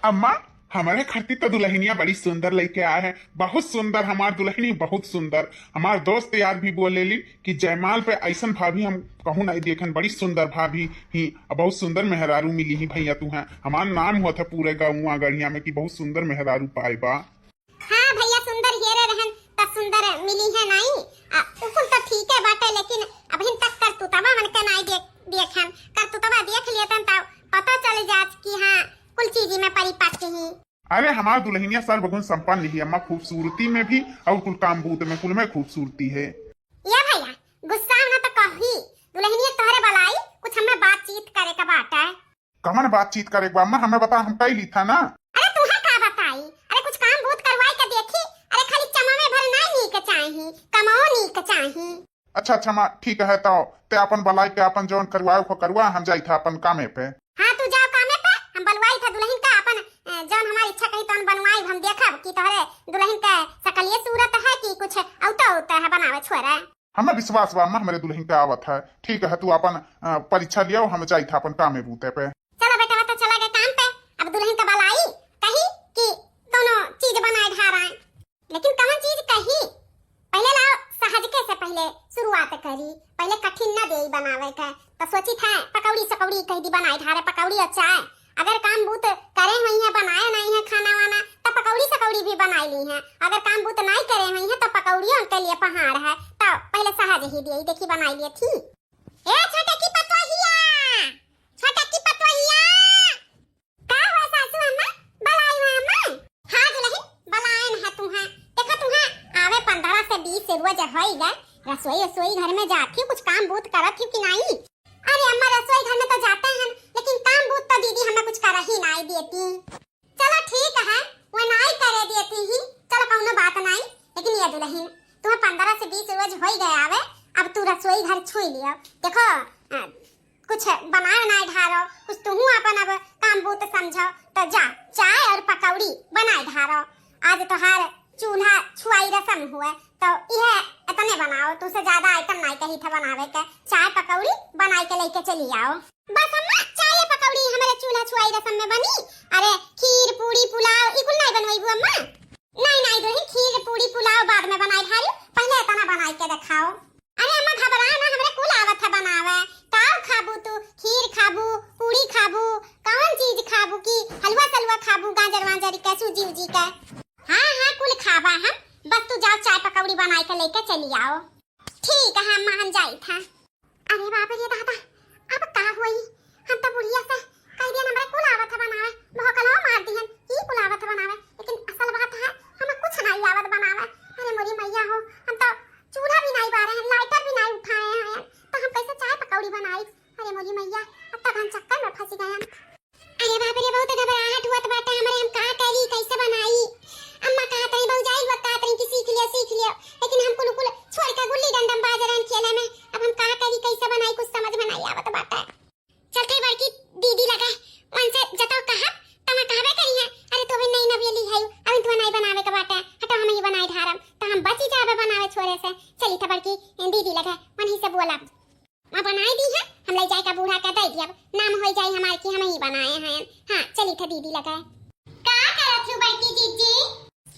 अम्मा, हमारे खातिर तो दुल्हनिया बड़ी सुंदर लेके आए हैं। बहुत सुंदर हमार दुल्हनी, बहुत सुंदर। हमार दोस्त यार भी बोले ली कि जयमाल पे ऐसन भाभी हम कहूँ नहीं देखन। बड़ी सुंदर भाभी ही, बहुत सुंदर मेहरारू मिली ही भैया। तू है हमार नाम हुआ था पूरे गाँव गढ़िया में कि बहुत सुंदर मेहरारू पाए बा। हाँ भैया, सुंदर हेरे रहन त सुंदर मिली है नहीं। उकुल तो ठीक है बाटे, लेकिन अभी तक कर तू तबा मन के नहीं देखन। कर तू तबा देख लेतन तब पता चल जात कि हाँ कुल चीज में परिपक्व ही। अरे हमार दुल्हनिया सर्वगुण संपन्न ही अम्मा, खूबसूरती में भी और कुल काम बूत में कुल में खूबसूरती है। ये भैया गुस्सा ना तो कही, दुल्हनिया तोहरे बलाई कुछ हमें बातचीत करे का बाटा है। कमन बातचीत करे अम्मा, हमें बता, हम कई ली था ना। अरे तुम्हें का बताई, अरे कुछ काम भूत करवाई के देखी। अरे खाली चमा में भर नहीं के चाही, कमाओ नी के चाही। अच्छा अच्छा माँ, ठीक है। तो ते अपन बलाई के अपन जौन करवाओ को करवा, हम जाई था अपन कामे पे। हाँ तू जाओ कामे पे, हम बनवाई था दुल्हन का अपन जौन हमारी इच्छा कही तो बनवाई। हम देखब कि तोहरे दुल्हन का सकलिए सूरत है कि कुछ औता है बनावे छोरा। हमें विश्वास बा अम्मा, हमारे दुल्हन का आवत है। ठीक है, तू अपन परीक्षा लियो, हम जाई था अपन कामे बूते पे। चलो बेटा तो चला गए काम पे। अब दुल्हन का बलाई कही कि दोनों चीज बनाए ढा रहा है, लेकिन कौन चीज कही पहले लाओ सहजके से पहले शुरुआत करी। पहले कठिन न दे बनावे का तो सोची था पकौड़ी सकौड़ी कह दी बनाए ढारे पकौड़ी और चाय। अगर काम बूत करे हुई है, बनाया नहीं है खाना वाना, तो पकौड़ी सकौड़ी भी बनाई ली है। अगर काम बूत नहीं करे हुई है तो पकौड़ियों के लिए पहाड़ है, तो पहले सहज ही दी देखी बनाई ली थी। ए छोटे की पतोहिया, छोटे की पतोहिया, का हो सासू अम्मा बलाई है अम्मा? हां दुल्हन बलायन है तुम्हें। देखो तुम्हें आवे 15 से 20 रोज होइगा। रसोई घर में जाती कुछ काम बूत करत ही कि नहीं? अरे अम्मा रसोई घर में तो जाते हैं, लेकिन काम बूत तो दीदी हमें कुछ कर ही नहीं देती। चलो ठीक है, वो नहीं करे देती ही, चलो कोनो बात नहीं। लेकिन ये दुल्हन तुम्हें 15 से 20 रोज हो गए आवे, अब तू रसोई घर छुई लियो। देखो कुछ बनाए ना ढारो, कुछ तुहू अपन अब काम बूत समझो तो जा चाय और पकौड़ी बनाए ढारो। आज तोहार चूल्हा छुआई रसम हुए तो यह इतने बनाओ, तुझसे ज्यादा आइटम नहीं कही था बनावे के। चाय पकौड़ी बनाई के लेके चली आओ। बस अम्मा चाय पकौड़ी हमारे चूल्हा छुआई रसम में बनी। अरे खीर पूरी पुलाव इकुल नहीं बनवाई अम्मा? नहीं नहीं दुल्हन, खीर पूरी पुलाव बाद में बनाई ढारी, पहले इतना बनाई के दिखाओ। अरे अम्मा घबरा ना, हमरे कुल आवत है बनावे। काव खाबू तू, खीर खाबू, पूरी खाबू, कौन चीज खाबू की हलवा सलवा खाबू, गाजर वाजर के सूजी उजी के? हाँ हाँ कुल खाबा हम, बस तू जाओ चाय पकौड़ी बनाई के लेके चली आओ। ठीक है हम मान जाई था। अरे बाप रे दादा, अब का होई? हम तो बुढ़िया से कह दिया हमरे कुल आवत है बनावे, भौकलवा मार दिहन की कुल आवत है बनावे, लेकिन असल बात है हमें कुछ नहीं आवत बनावे। अरे मोरी मैया हो, हम तो चूल्हा भी नहीं बारे हैं, लाइटर भी नहीं उठाए हैं, तो हम कैसे चाय पकौड़ी बनाई? अरे मोरी मैया, अब तक हम चक्कर में फंस गए। अरे बाप रे बहुत घबराहट हुआ बाटे हमरे, हम का करी कैसे बनाई? अम्मा कहत रही बहु जाई वक्त कहत रही कि सीख लियो, लेकिन हम कुल छोड़ के गुल्ली डंडम बाजरन खेले में। अब हम का करी कैसे बनाई कुछ समझ में नहीं आवत बाटे। चल कई बड़की दीदी लगा उनसे जतो कहा तमा कहबे करी है। अरे तो भी नहीं नवेली है, अभी तो नहीं बनावे के बाटे, हटो हम ही बनाई धारम तो हम बची जावे बनावे छोरे से। चली था बड़की दीदी लगा मन ही से बोला मां बनाई दी है, हम ले जाए का बूढ़ा का दे दिया, नाम हो जाए हमारे कि हम ही बनाए हैं। हां चली था दीदी लगा। का करत छु बड़की जीजी?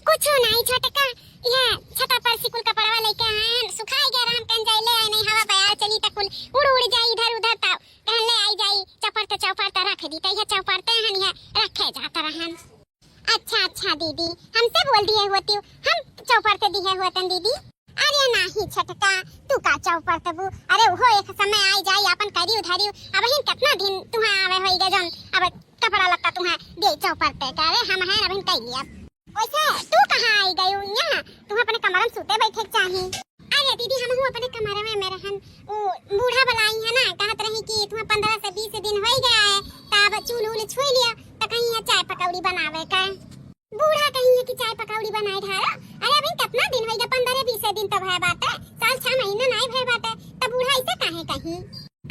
कुछ नहीं छोटे का, यह छता पर सिकुल कपड़वा लेके आए, सुखाई गया हम कन जाई ले नहीं हवा बयार चली तकुल उड़ जाई इधर उधर ताव कहन ले आई जाई चौपर त रख दी त यह चौपरते हन यह रखे जाता रहन। अच्छा दीदी हमसे बोल दिए होती हम चौपरते दिए होतन दीदी। अरे नहीं छटका तू का चौपरते बू, अरे वो एक समय आई जाई अपन करी उधारी। अब हिन कितना दिन तुहा आवे होई गे जन अब कपड़ा लत्ता तुहा दे चौपरते का। अरे हम हैं अब कई लिया। ओसे तू कहां आई गई यहाँ? तुम अपने कमरे में सोते बैठे चाहिए। अरे दीदी हम हूं अपने कमरे में मेरे हन वो बूढ़ा बलाई है ना, कहत रही कि तुम्हें 15 से 20 दिन हो गया है, तब चूल छुई लिया तो कहीं चाय पकौड़ी बनावे का। बूढ़ा कहीं है कि चाय पकौड़ी बनाए ढारा? अरे अभी कितना दिन हो गया, 15-20 दिन तो भय बात है, साल 6 महीना नहीं भय बात है, तब बूढ़ा ऐसे काहे कहीं?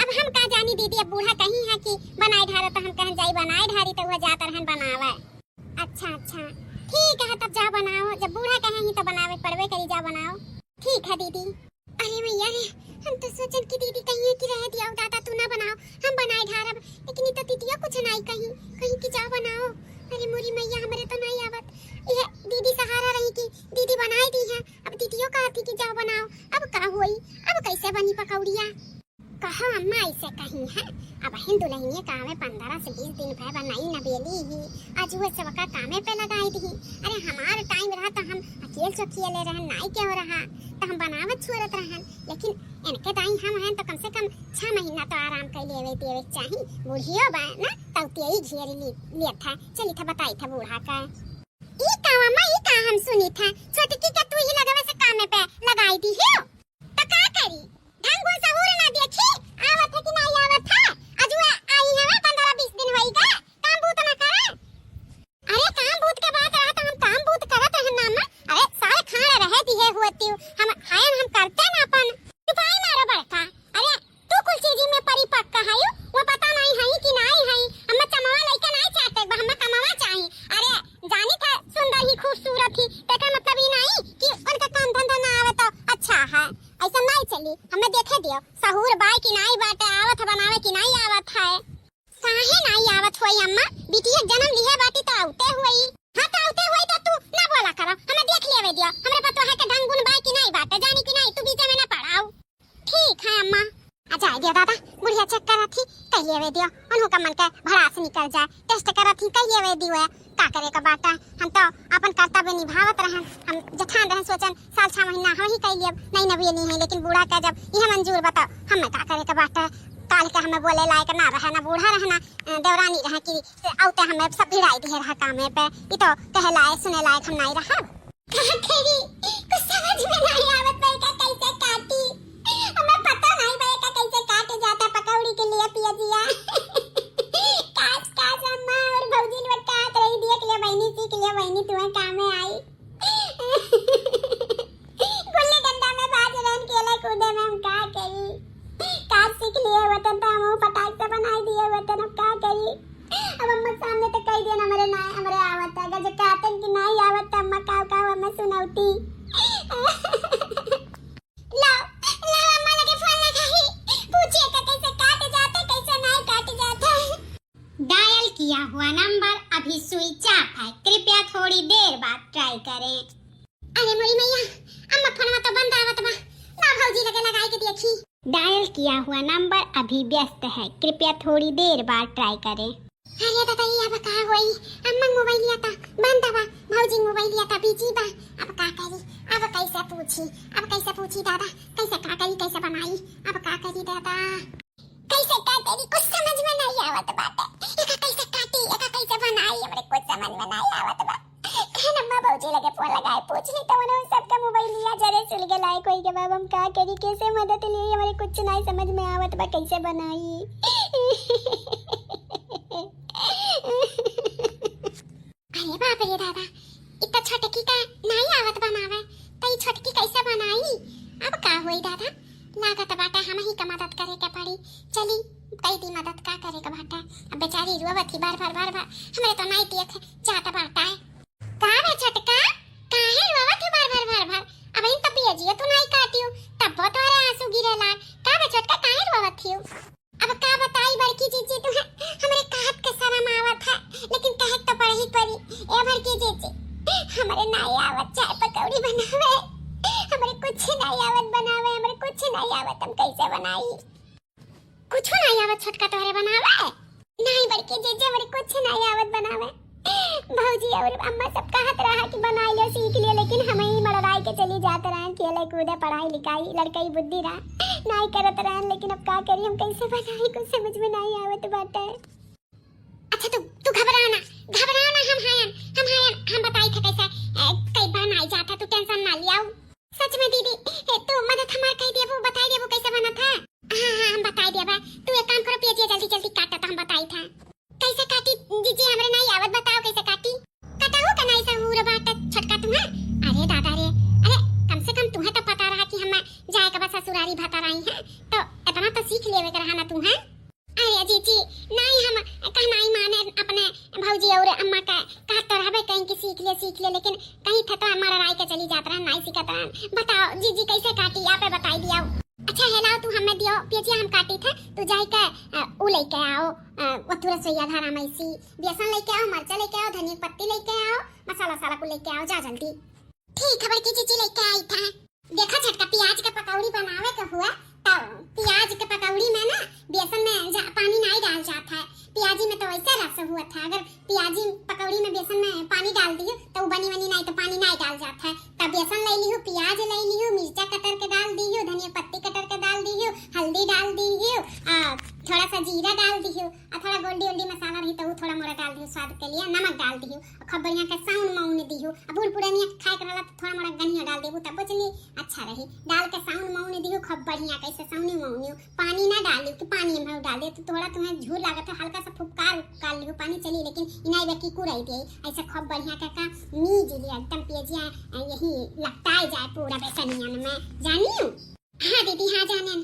अब हम का जानी दीदी, अब बूढ़ा कहीं है कि बनाए ढारा तो हम कहीं जाई बनाए ढारी तो वह जाता रहन बनावे। अच्छा ठीक है तब जा बनाओ, जब बूढ़ा कहे ही तो बनावे पड़वे करी, जा बनाओ। ठीक है दीदी। अरे भैया रे हम तो सोचन की दीदी कहीं कि रह दिया दादा तू ना बनाओ, हम बनाए ढारब, लेकिन ये तो दीदिया कुछ नहीं कहीं कि जा बनाओ। अरे मोरी मैया हमरे तो नहीं आवत। ये दीदी सहारा रही कि दीदी बनाई दी है, अब दीदियों कहती कि जाओ बनाओ। अब का होई, अब कैसे बनी पकौड़िया? कहो अम्मा ऐसे कहीं है, अब हिंदू लहिनी कामे 15 से 20 दिन भर बनाई न बेली ही, आज वो सबका कामे पे लगाई दी। अरे हमार टाइम रहा तो हम अकेले चौकिए रहन, नाई के हो रहा तो हम बनावत छोड़त रहन, लेकिन इनके दाई हम हैं तो कम से कम 6 महीना तो आराम कर लेवे देवे चाहिए। बूढ़ियो बा ना तौते ही घेरी लिया था, चली था बताई था बूढ़ा का। ई का अम्मा, ई का हम सुनी था छोटी की तू ही लगावे से कामे पे लगाई दी है, तो का करी? ढंग को सहूर ना देखी आवत है कि नहीं आवत है, अजुआ आई है 15-20 दिन होईगा, काम बूत ना करे। अरे काम बूत के बात रहा तो हम काम बूत करत है ना अम्मा। अरे सारे खाना रहे दिए हुएती हम खायन हम करते ना अपन सिपाही मारो बड़का। अरे तू कुल चीज में परिपक्व है, वो पता नहीं है कि नहीं है। हम चमवा लेके नहीं चाहते, हम कमावा चाहिए। अरे जानी था सुंदर ही खूबसूरत ही, तेका मतलब ये नहीं कि उनका काम धंधा ना आवे तो अच्छा है, ऐसा नहीं चली। हमें देखे दियो सहूर बाय की नहीं बाटे आवत बनावे की नहीं आवत है, काहे नहीं आवत होई अम्मा? बिटिया जन्म लिए बाटी तो आउते हुई। हां तो आउते हुई तो तू ना बोला करो, हमें देख लेवे दियो। हमरे पतो है कि ढंग गुण बाय की नहीं बाटे, जानी की नहीं, तू बीच में ना पड़ाओ। ठीक है अम्मा, आ जाए दियो दादा, बुढ़िया चेक करत थी कह लेवे दियो, उन्हों का मन के भड़ास निकल जाए। टेस्ट करत थी कह लेवे दियो, का करे का बाटा। हम तो अपन कर्तव्य निभावत रहन, हम जठान रहन सोचन साल 6 महीना हम ही कह लियब नहीं नबिए नहीं है, लेकिन बूढ़ा का जब यह मंजूर बताओ हमें का करे का बाटा। काल के हमें बोले लायक ना रहे, ना बूढ़ा रहना देवरानी रहे कि औते हमें सब भिड़ाई दी रहा कामे पे, ये तो कह लायक सुने लायक हम नहीं रहा। तेरी कुछ समझ में नहीं आवत भाई का कैसे काटी, हमें पता नहीं भाई का कैसे काटे जाता पकौड़ी के लिए पिया दिया। काट काट अम्मा और भौजी ने काट रही देख लिया बहनी, सीख लिया बहनी तुम्हें काम में आई। गुल्ली डंडा में बाज रन केले कूदे में हम का करी, काट सीख लिए वतन तो हम पटाख से बनाई दिए वतन, अब का करी? अब अम्मा सामने तो कह देना हमारे ना हमारे आवत है जो काटन की नहीं आवत अम्मा का मैं सुनाउती। ला ला अम्मा लगे फोन लगाई, पूछिए का कैसे काटे जाते कैसे नहीं काटे जाते। डायल किया हुआ नंबर अभी स्विच ऑफ है, कृपया थोड़ी देर बाद ट्राई करें। अरे मोरी मैया अम्मा फोन तो बंद आवत बा, ना भौजी लगे लगाई के देखी। डायल किया हुआ नंबर अभी व्यस्त है, कृपया थोड़ी देर बाद ट्राई करें। अरे दादा ये अब का होई, अम्मा मोबाइल लिया था बंद बा, भौजी मोबाइल लिया था बिजी बा, अब का करी? अब कैसे पूछी दादा, कैसे का करी, कैसे बनाई, अब का करी दादा, कैसे का करी? कुछ समझ में नहीं आवत बाटे, एका कैसे काटी, एका कैसे बनाई, हमरे कुछ समझ में नहीं आवत बा। कहन अम्मा भौजी लगे फोन लगाए पूछली तो उन्होंने सबका मोबाइल लिया जरे सुल के लायक होई के बाबा हम का करी, कैसे मदद लिए, हमारे कुछ नहीं समझ में आवत बा, कैसे बनाई। अरे बाप रे दादा, इतना छोटकी का नहीं आवत बनावे तो ये छोटकी कैसे बनाई? अब का होई दादा, लागत बाटा हम ही का मदद करे के पड़ी। चली कई दी मदद का करे का बाटा, अब बेचारी रोवत थी बार बार हमरे तो नहीं देख जाता बाटा है। का बे छोटका काहे रोवत थी बार अब इन तबियत जियो तू नहीं काटियो तब वो तोरे आंसू गिरे लाग। का बे छोटका काहे रोवत थी? अब का बताई बड़की जीजी तू है हमरे कहत के शर्म आवत है, लेकिन कहत तो पड़ी पड़ी। ए बड़की जीजी हमरे नहीं आवत चाय पकौड़ी बनावे, हमरे कुछ नहीं आवत बनावे, हमरे कुछ नहीं आवत, हम कैसे बनाई? कुछ नहीं आवत छोटका तोरे बनावे? नहीं बड़की जीजी हमरे कुछ नहीं आवत बनावे। भौजी और अम्मा सब कहत रहा कि बनाई ले सीख ले, लेकिन हम ही मड़राई के चली जाते रहे, खेले कूदे पढ़ाई लिखाई लड़कई बुद्धि रहा नहीं करत रहे, लेकिन अब का करी, हम कैसे बनाई कुछ समझ में नहीं आवत बाटे। अच्छा तू घबरा ना हम बताई था कैसे कई बनाई जाता, तू टेंशन ना लियाओ। सच में दीदी तू मदद हमार कह देबो बताई देबो कैसे बना था। हां हम बताई देबा, तू एक काम करो पिया जल्दी काटा तो हम बताई था कैसे काटी। जीजी हमरे नहीं आवत, बताओ कैसे काटी। कटाऊ का नहीं सहूर बाटा छटका तुम्हें। अरे दादा रे, अरे कम से कम तुम्हें तो पता रहा कि हम जाए के बाद ससुरारी भाता रही हैं, तो इतना तो सीख लेवे के रहा ना तुम्हें। अरे जीजी नहीं हम कहनाई माने अपने भौजी और अम्मा का कहत तो रहबे कहीं कि सीख ले, लेकिन कहीं था तो हमारा राय के चली जात रहन नहीं सीखत रहन। बताओ जीजी कैसे काटी आप बताई दियो। अच्छा हेलाओ तू हमें दियो पियजी हम काटी थे, तू जाई के उ लेके आओ वतुरे सोया धारा मैसी बेसन लेके आओ, मरचा लेके आओ, धनिया पत्ती लेके आओ, मसाला साला को लेके आओ, जा जल्दी। ठीक है बड़की जीजी लेके आई था। देखा छटका प्याज के पकौड़ी बनावे का हुआ तो प्याज के पकौड़ी में ना बेसन में पानी नहीं डाल जाता है। प्याजी में तो वैसे रस हुआ था, अगर प्याजी पकौड़ी में बेसन में पानी डाल दियो तो बनी नहीं तो पानी नहीं डाल जाता है। तब बेसन ले लियो, प्याज ले लियो, मिर्चा कटर के डाल दियो, धनिया पत्ती कटर के डाल दियो, हल्दी डाल दियो, थोड़ा सा जीरा डाल दियो, और थोड़ा गोल्डी ओल्डी मसाला रही तो वो थोड़ा मोड़ा डाल दियो स्वाद के लिए, नमक डाल दियो, और खूब बढ़िया के साउन माउन दियो। अब बूढ़ पुरानिया खाए करला तो थोड़ा मोड़ा गनिया डाल देबो तब चली अच्छा रही। डाल के साउन माउन दियो खूब बढ़िया कैसे साउनी माउनियो, पानी ना डालियो कि पानी में डाल दे तो थोड़ा तुम्हें झूर लागत है, हल्का सा फुफकार लियो पानी चली, लेकिन इनाई बेकी कुराई दे ऐसे खूब बढ़िया का मीज लिया एकदम पेजिया यही लपटाई जाए पूरा बेसनिया में, जानियो। हां दीदी हां जाने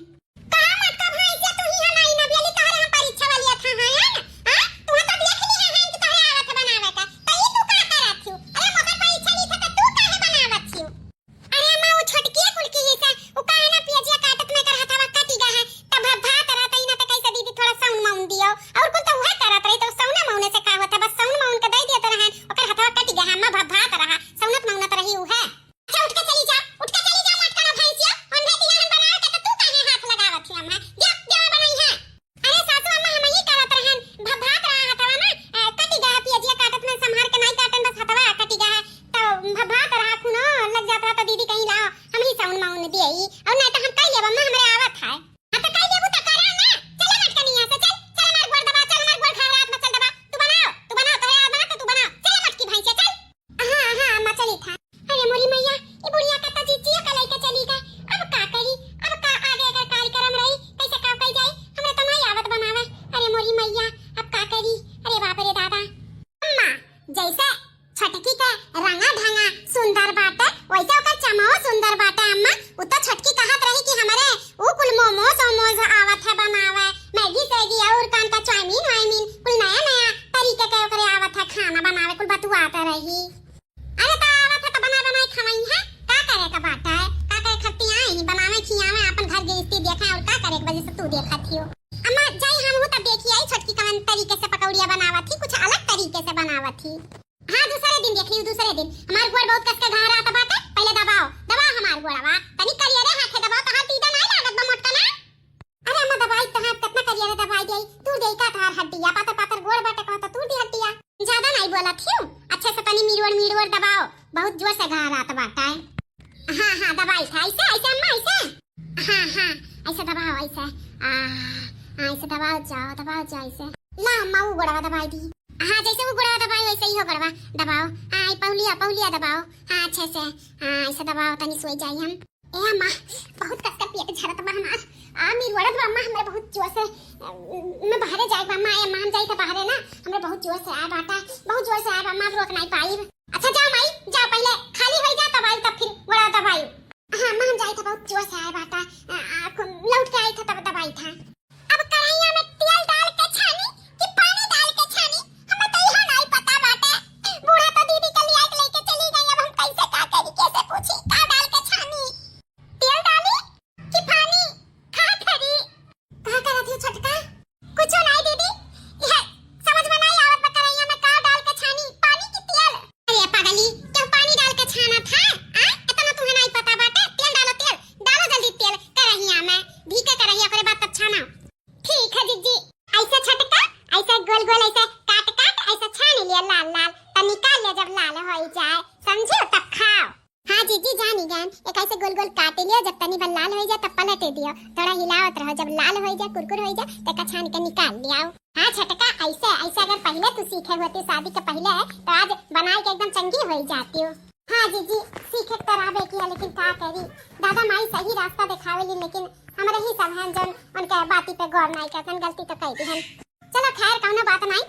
का मतलब है ऐसे तू ही नहीं ना बेली तारे हम परीक्षा वाली था है ना। हां तू तो देख लिया है कि तारे आवत बनावे का तो ई तू का करत थियो। अरे मगर परीक्षा ली था तो तू काहे बनावत थियो। अरे मैं वो छोटकी कुलकी हिस्सा वो काहे ना पियाजिया काटत में कर हथवा कटी गा है तब भात रहता ही ना तो कैसे दीदी थोड़ा साउन माउन दियो और कुछ तो वह करत रही तो साउना माउने से का होता बस साउन माउन के दे दिया तो रहे ओकर हथवा कटी गा है मैं भात रहा साउनत माउनत रही उ है। अच्छा उठ के चली जा लटका भैंसिया हमने दिया हम बनावे के तो तू काहे हाथ लगावत थी हम जा जा बनाई है। अरे सासू अम्मा हम ही करत रहन भात रहा हथवा ना कटी गा पियाजिया काटत में संभाल के नहीं काटन बस हथवा कटी गा तो भात रहा खुनो लग जाता तो दीदी कहीं लाओ हम ही साउन माउन दिए और नहीं तो हम कह लेब अम्मा हमरे आवत है। हां तो कह लेबू तो करा ना चल मटकनिया से चल मार गोड़ दबा चल मार गोड़ खा रात में चल दबा तू बनाओ तो यार बना तो तू बना चल मटकी भैंसिया चल। हां अम्मा चली था। अरे मोरी मैया ये बुढ़िया का तो जीजिया का लेके चली गई अब का करी अब का आगे अगर कार्यक्रम रही कैसे का कई जाए हमरे तो नहीं आवत बनावे। अरे मोरी मैया अब का करी। अरे बाप रे दादा अम्मा जैसे छटकी का रंगा ढंगा सुंदर बाटे वैसे ओकर चमाओ सुंदर बाटे अम्मा उ तो छटकी कहत रही कि हमरे उ कुल मोमोस आवत है बनावे मैगी सैगी और कान का चाउमीन वाइमीन कुल नया तरीके के ओकरे आवत है खाना बनावे कुल बतुआता रही। अरे तो आवत है तो बनाई खवाई है का करे का बात है का करे खट्टी आई बनावे खियावे अपन घर गृहस्थी देखा और का करे के वजह से तू देखा थियो। अम्मा जाई हम हो तब देखी आई छटकी कवन तरीके से पकौड़िया बनावत थी कुछ अलग तरीके से बनावत थी। हां दूसरे दिन देख लियो दूसरे दिन हमार गोड़ बहुत कस के घा रहा था बाटे पहले दबाओ हमार गोड़वा तनी करिया रे हाथे दबाओ तो हाथ सीधा नहीं लागत बा मोटका ना। अरे अम्मा दबाई तो हाथ कितना करिया रे दबाई दे तू दे का तार हड्डिया पातर गोड़ बाटे कहता तू दी हड्डिया ज्यादा नहीं बोला थियो अच्छे से तनी मीड़वड़ दबाओ बहुत जोर से घा रहा था बाटा है। हां दबाई था ऐसे अम्मा ऐसे हां ऐसे दबाओ ऐसे ऐसे दबाओ जाओ ऐसे ला अम्मा वो गोड़वा दबाई दी। हां जैसे वो गोड़वा दबाई वैसे ही हो गोड़वा दबाओ हां पौलिया दबाओ हां अच्छे से हां ऐसे दबाओ तनी सोई जाई हम। ए अम्मा बहुत कस के पेट झरत बा हमार मेरी वड़त अम्मा हमरे बहुत जोर से मैं बाहर जाए अम्मा हम जाई त बाहर ना हमरे बहुत जोर से आए बाटा बहुत जोर से आए अम्मा रोक नहीं पाई। अच्छा जाओ माई जा पहले खाली हो जा तब आई तब फिर गोड़ा दबाई। हां अम्मा हम जाई त बहुत जोर से आए बाटा लौट के आई था तब दबाई था। अब कढ़ाईया में तेल डाल के छानी कि पानी डाल के छानी हमें तो यह नहीं पता बाटे बूढ़ा तो दीदी के लिए लेके चली गई अब हम कैसे का करी कैसे पूछी का डाल के छानी तेल डाली कि पानी का करी का करत है छटका कुछ नहीं दीदी यह समझ में नहीं आवत बा कढ़ाईया में का डाल के छानी पानी की तेल। अरे पागली क्यों पानी डाल के छाना था इतना तुम्हें नहीं पता बाटे तेल डालो जल्दी तेल कढ़ाईया में भीगे कढ़ाईया करे बात तब छाना। ठीक है जीजी ऐसे छटका ऐसे गोल ऐसे काट ऐसे छान लिया लाल तो निकाल ले जब लाल हो जाए समझो तब खाओ। हां जीजी जानी जान एक ऐसे गोल काट लिया जब तनी भर लाल हो जाए तब पलट दियो थोड़ा हिलावत रहो जब लाल हो जाए कुरकुर हो जाए तब का छान के निकाल लिया। हां छटका ऐसे अगर पहले तू सीखे होती शादी के पहले तो आज बनाए के एकदम चंगी हो जाती हो। हां जीजी सीखे करावे की लेकिन का करी दादा माई सही रास्ता दिखावेली लेकिन हमरे ही सब हैं जन उनके बाती पे गौर नहीं करतन गलती तो कई दी हम। चलो खैर कौनो बात नहीं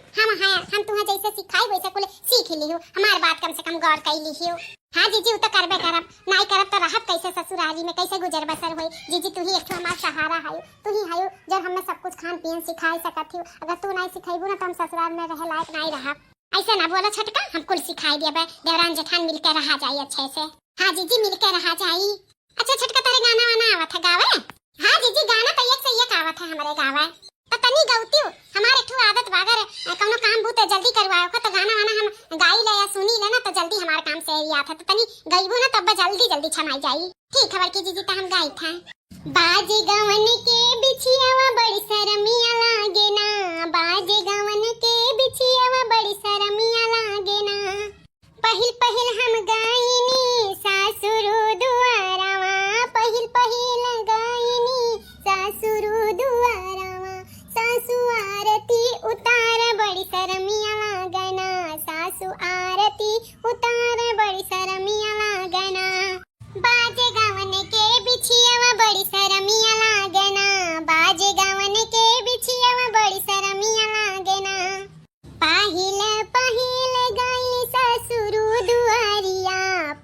हम तुम्हें जैसे सिखाई वैसे कुल सीख लियो हमार बात कम से कम गौर कर लियो। हां जीजी उ तो करबे करब नहीं करब तो रहब कैसे ससुराली में कैसे गुजर बसर होई। जीजी तू ही एक हमार सहारा है तू ही है जो हमें सब कुछ खान पीन सिखाई सकत हो अगर तू नहीं सिखाइबू ना तो हम ससुराल में रहे लायक नहीं रहब। ऐसे ना बोलो छटका हम कुल सिखाई देबे देवरान जेठान मिलकर रहा जाई अच्छे से। हां जीजी मिलकर रहा जाई। अच्छा छटका तेरे गाना वाना आवत है गावे। हां जीजी गाना तो एक से एक आवत है हमारे गावे। तो तनी गौती हमारे ठो आदत बागर कौनो काम बूते जल्दी करवाओ को तो गाना वाना हम गाई ले या सुनी ले ना तो जल्दी हमारे काम से ही आता तो तनी गईबो ना तब जल्दी जल्दी छमाई जाई। ठीक खबर की जीजी तो हम गाई था। बाजे गवन के बिछियावा बड़ी शर्मिया लागे ना, बाजे गवन के बिछियावा बड़ी शर्मिया लागे ना। पहिल पहिल हम गाइनी सासुरु दुआरावा, पहिल पहिल गाइनी सासुरु दुआरावा। सासु आरती उतार बड़ी शर्मिया लागना, सासु आरती उतार बड़ी शर्मिया लागना। बाजे गवन के बिछियावा बड़ी शर्मिया लागना, बाजे गवन के बिछियावा बड़ी शर्मिया लागना। पहिल पहिल गाइली ससुरु दुआरिया,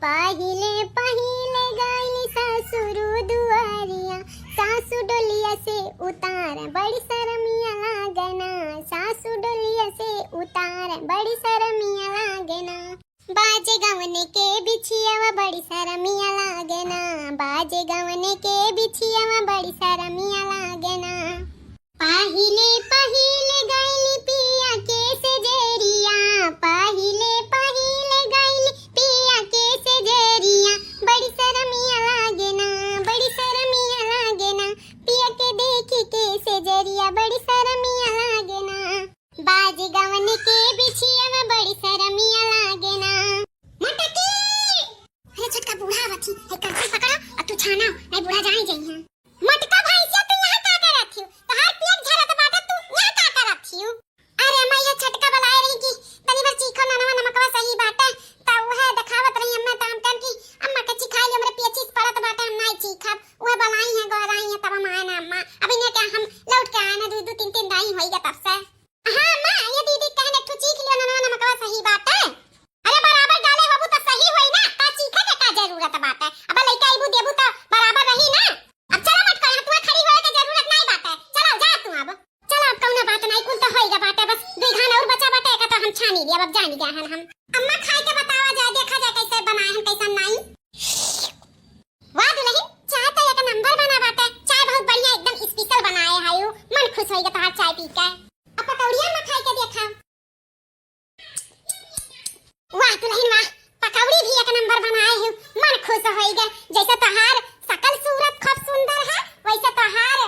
पहिल पहिल गाइली ससुरु दुआरिया। सासु डोलिया से उतार बड़ी शर्मिया लागना, सासु डोलिया से उतार बड़ी शर्मिया लागना। बाजे गवन के बिछियावा बड़ी शर्मिया लागना, बाजे गवन के बिछियावा बड़ी शर्मिया लागना। पहिले पहिले गाइली पिया के सेजरिया, पहिले पहिले गाइली पिया के सेजरिया। बड़ी शर्मिया लागना, बड़ी शर्मिया लागना। पिया के देखी के सेजरिया बड़ी शर्मिया लागना। बाजे गवन के बिछियावा बड़ी शर्मिया लागना। मटकी अरे छोटका बूढ़ा बची है कंसी पकड़ा और तू छाना नहीं बूढ़ा जाई जई है। मटका भैंसिया तू यहां का करत हूं तोहार पेट झरत बाटा तू यहां का करत हूं। अरे मैया छटका बलाए रही की तनी बार चीखो ननवा नमकवा सही बाटा ता उहे दिखावत रही अम्मा ताम तन की अम्मा के चिखाई ले हमरे पेचिस पड़त बाटा हम नहीं चीखब उहे बलाई है गोराई है तब हम आए ना अम्मा अभी ने क्या हम लौट के आए ना दो दो तीन तीन दाई होईगा तब से। हां अम्मा ये दीदी कहने तू चीख लियो ननवा नमकवा सही बाटा। अरे बराबर डाले बाबू तो सही होई ना ता चीखे के का जरूरत बाटा अब लइका आइबू देबू तो बराबर रही ना। अब चलो मत कर तू खड़ी होए के जरूरत नहीं बाटा चलो जा तू अब चलो अब कौनो बात नहीं कुल तो होईगा बाटा बस दुई घान और बचा बाटा का तो हम छानी लिया अब जानी गए हम। अम्मा खाई के बतावा जाए देखा जाए कैसे बनाए हम कैसा नहीं। वाह दुल्हन चाय तो एक नंबर बना बाटा चाय बहुत बढ़िया एकदम स्पेशल बनाए है मन खुश होईगा तोहार चाय पी के। अब पकौड़िया में खाई के देखा। वाह दुल्हन वाह पकौड़ी भी एक नंबर बनाए हो मन खुश होएगा। जैसे तोहार सकल सूरत खूब सुंदर है वैसे तोहार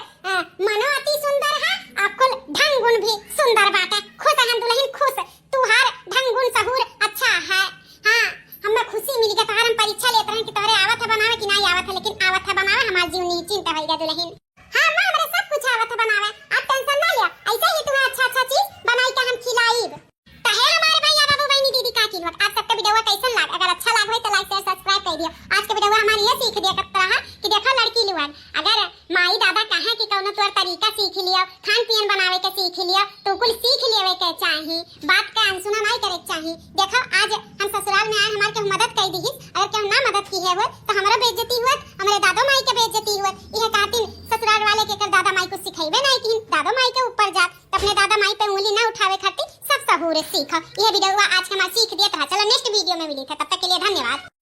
मनो अति सुंदर है और कुल ढंग गुण भी सुंदर बाटे। खुश है दुल्हन खुश तुहार ढंग गुण सहूर अच्छा है। हां हमें खुशी मिली के तोहार हम परीक्षा लेत रहे कि तोरे आवत है बनावे कि नहीं आवत है लेकिन आवत है बनावे हमार जीव निश्चिंत होएगा दुल्हन। हां मां हमरे सब कुछ आवत है बनावे आप टेंशन ना लिया ऐसे ही तुम्हें अच्छा अच्छा चीज बनाई के हम खिलाईब। तहे हमारे भैया बाबू बहनी दीदी का की लोग आज तक का वीडियो कैसन लगा अगर अच्छा लगा हो तो लाइक शेयर सब्सक्राइब कर दियो। आज के वीडियो हमारी ये सीख दिया करता है कि देखो लड़की लोग अगर माई दादा कहे कि कौनो तोर तरीका सीख लियो खान पियन बनावे के सीख लियो तो कुल सीख लेवे के चाही बात का अनसुना नहीं करे चाही। देखो आज हम ससुराल में आए हमार के मदद कर दी अगर केहू ना मदद की है वो तो हमारा बेइज्जती हुआ हमारे दादा माई के बेइज्जती हुआ। यह कहती ससुराल वाले के कर दादा माई को सिखाइबे नहीं कि दादा माई के ऊपर जा अपने दादा माई पे उंगली ना उठावे खातिर सब सहूर सीखो। यह वीडियो आज हमारा सीख दिया था। चलो नेक्स्ट वीडियो में मिली था तब तक के लिए धन्यवाद।